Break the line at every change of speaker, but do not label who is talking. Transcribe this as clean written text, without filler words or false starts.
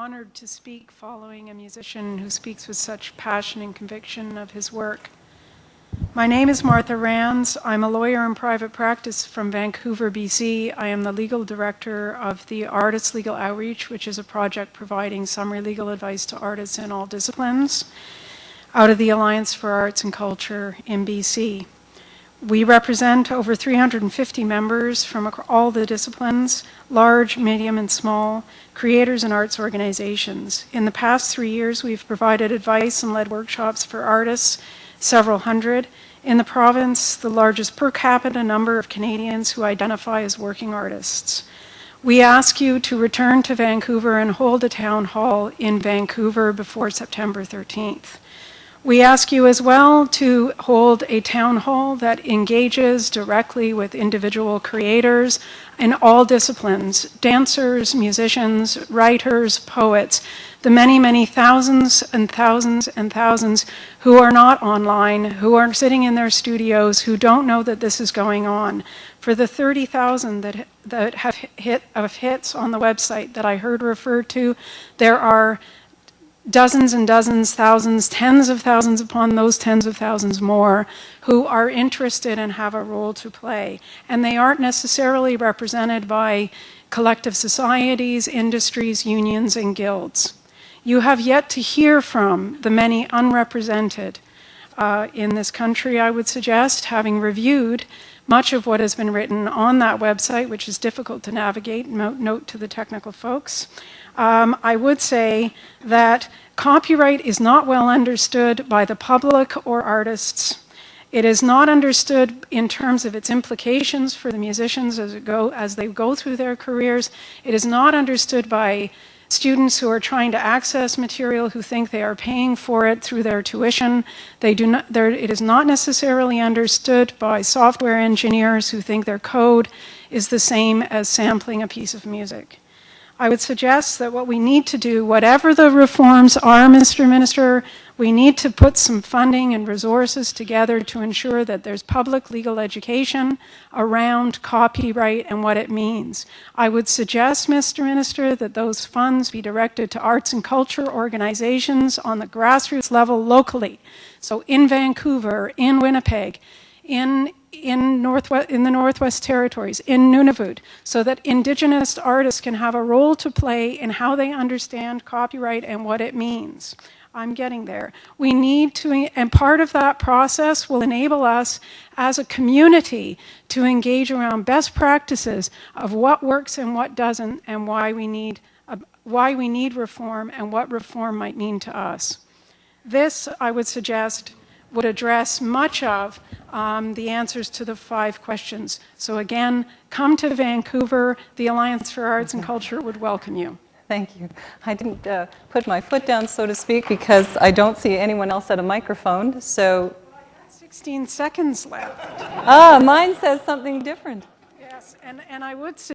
Honored to speak following a musician who speaks with such passion and conviction of his work. My name is Martha Rands. I'm a lawyer in private practice from Vancouver, BC. I am the legal director of the Artists Legal Outreach, which is a project providing summary legal advice to artists in all disciplines, out of the Alliance for Arts and Culture in BC. We represent over 350 members from all the disciplines, large, medium, and small, creators and arts organizations. In the past 3 years, we've provided advice and led workshops for artists, several hundred. In the province, the largest per capita number of Canadians who identify as working artists. We ask you to return to Vancouver and hold a town hall in Vancouver before September 13th. We ask you as well to hold a town hall that engages directly with individual creators in all disciplines, dancers, musicians, writers, poets, the many, many thousands and thousands and thousands who are not online, who are sitting in their studios, who don't know that this is going on. For the 30,000 that have hits on the website that I heard referred to, there are dozens and dozens, thousands, tens of thousands upon those tens of thousands more who are interested and have a role to play. And they aren't necessarily represented by collective societies, industries, unions, and guilds. You have yet to hear from the many unrepresented in this country, I would suggest, having reviewed much of what has been written on that website, which is difficult to navigate, note to the technical folks. I would say that copyright is not well understood by the public or artists. It is not understood in terms of its implications for the musicians as they go through their careers. It is not understood by students who are trying to access material who think they are paying for it through their tuition. It is not necessarily understood by software engineers who think their code is the same as sampling a piece of music. I would suggest that what we need to do, whatever the reforms are, Mr. Minister, we need to put some funding and resources together to ensure that there's public legal education around copyright and what it means. I would suggest, Mr. Minister, that those funds be directed to arts and culture organizations on the grassroots level locally. So in Vancouver, in Winnipeg, in the Northwest Territories, in Nunavut, so that Indigenous artists can have a role to play in how they understand copyright and what it means. I'm getting there. We need to, and part of that process will enable us as a community to engage around best practices of what works and what doesn't, and why we need reform and what reform might mean to us. This, I would suggest, would address much of the answers to the 5 questions. So again, come to Vancouver. The Alliance for Arts and Culture would welcome you.
Thank you. I didn't put my foot down, so to speak, because I don't see anyone else at a microphone. So,
16 seconds left.
Mine says something different.
Yes, and I would say